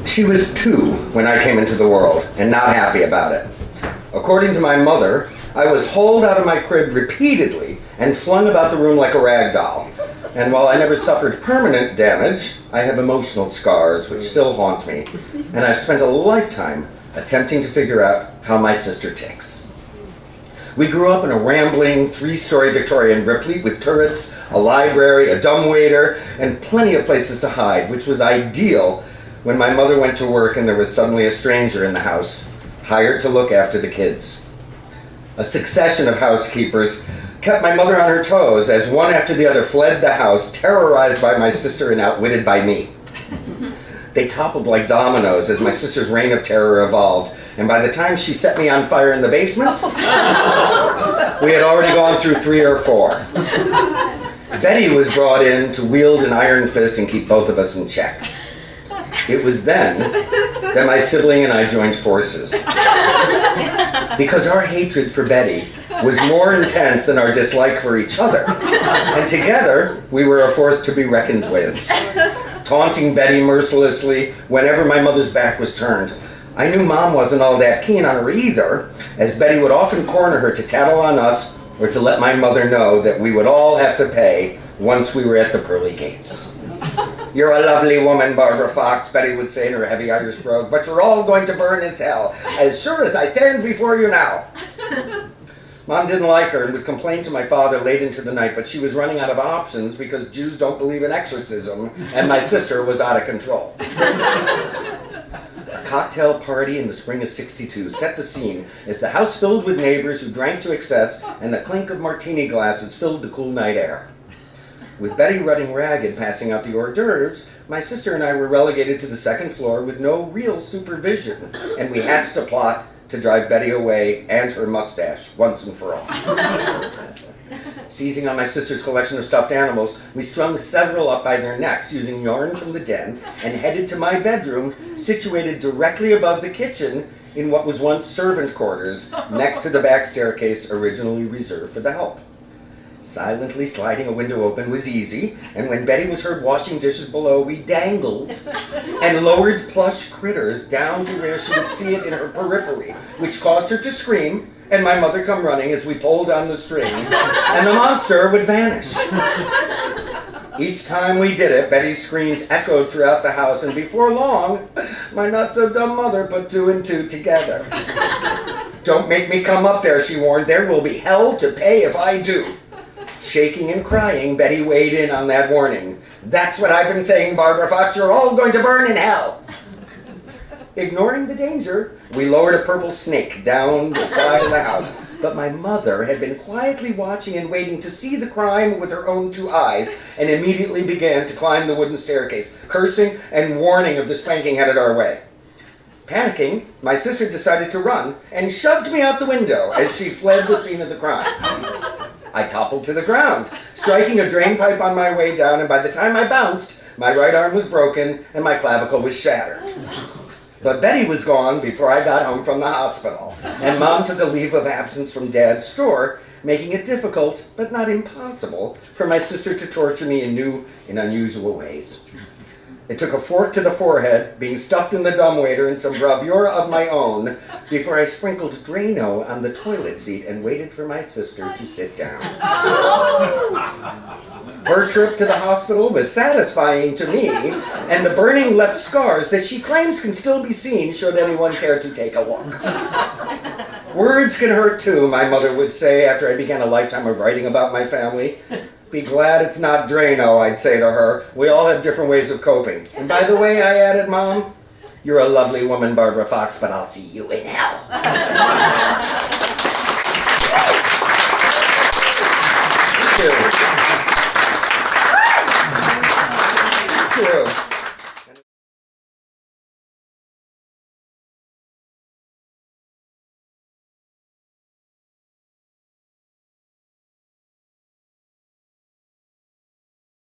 She was 2 when I came into the world, and not happy about it. According to my mother, I was hauled out of my crib repeatedly and flung about the room like a rag doll. And while I never suffered permanent damage, I have emotional scars which still haunt me, and I've spent a lifetime attempting to figure out how my sister ticks. We grew up in a rambling 3-story Victorian Ripley with turrets, a library, a dumbwaiter, and plenty of places to hide, which was ideal when my mother went to work and there was suddenly a stranger in the house, hired to look after the kids. A succession of housekeepers kept my mother on her toes as one after the other fled the house, terrorized by my sister and outwitted by me. They toppled like dominoes as my sister's reign of terror evolved, and by the time she set me on fire in the basement, we had already gone through 3 or 4. Betty was brought in to wield an iron fist and keep both of us in check. It was then that my sibling and I joined forces. Because our hatred for Betty was more intense than our dislike for each other. And together, we were a force to be reckoned with. Taunting Betty mercilessly whenever my mother's back was turned. I knew Mom wasn't all that keen on her either, as Betty would often corner her to tattle on us or to let my mother know that we would all have to pay once we were at the pearly gates. "You're a lovely woman, Barbara Fox," Betty would say in her heavy Irish brogue, "but you're all going to burn as hell, as sure as I stand before you now." Mom didn't like her and would complain to my father late into the night, but she was running out of options because Jews don't believe in exorcism, and my sister was out of control. A cocktail party in the spring of '62 set the scene as the house filled with neighbors who drank to excess and the clink of martini glasses filled the cool night air. With Betty running ragged passing out the hors d'oeuvres, my sister and I were relegated to the 2nd floor with no real supervision, and we hatched a plot to drive Betty away and her mustache once and for all. Seizing on my sister's collection of stuffed animals, we strung several up by their necks using yarn from the den and headed to my bedroom, situated directly above the kitchen in what was once servant quarters, next to the back staircase originally reserved for the help. Silently sliding a window open was easy, and when Betty was heard washing dishes below, we dangled and lowered plush critters down to where she would see it in her periphery, which caused her to scream, and my mother come running as we pulled on the string, and the monster would vanish. Each time we did it, Betty's screams echoed throughout the house, and before long, my not-so-dumb mother put 2 and 2 together. "Don't make me come up there," she warned. "There will be hell to pay if I do." Shaking and crying, Betty weighed in on that warning. "That's what I've been saying, Barbara Fox. You're all going to burn in hell." Ignoring the danger, we lowered a purple snake down the side of the house. But my mother had been quietly watching and waiting to see the crime with her own 2 eyes, and immediately began to climb the wooden staircase, cursing and warning of the spanking headed our way. Panicking, my sister decided to run and shoved me out the window as she fled the scene of the crime. I toppled to the ground, striking a drain pipe on my way down, and by the time I bounced, my right arm was broken and my clavicle was shattered. But Betty was gone before I got home from the hospital, and Mom took a leave of absence from Dad's store, making it difficult, but not impossible, for my sister to torture me in new and unusual ways. It took a fork to the forehead, being stuffed in the dumbwaiter, and some bravura of my own before I sprinkled Drano on the toilet seat and waited for my sister to sit down. Her trip to the hospital was satisfying to me, and the burning left scars that she claims can still be seen should anyone care to take a look. "Words can hurt too," my mother would say after I began a lifetime of writing about my family. "Be glad it's not Drano," I'd say to her. "We all have different ways of coping. And by the way," I added, "Mom, you're a lovely woman, Barbara Fox, but I'll see you in hell."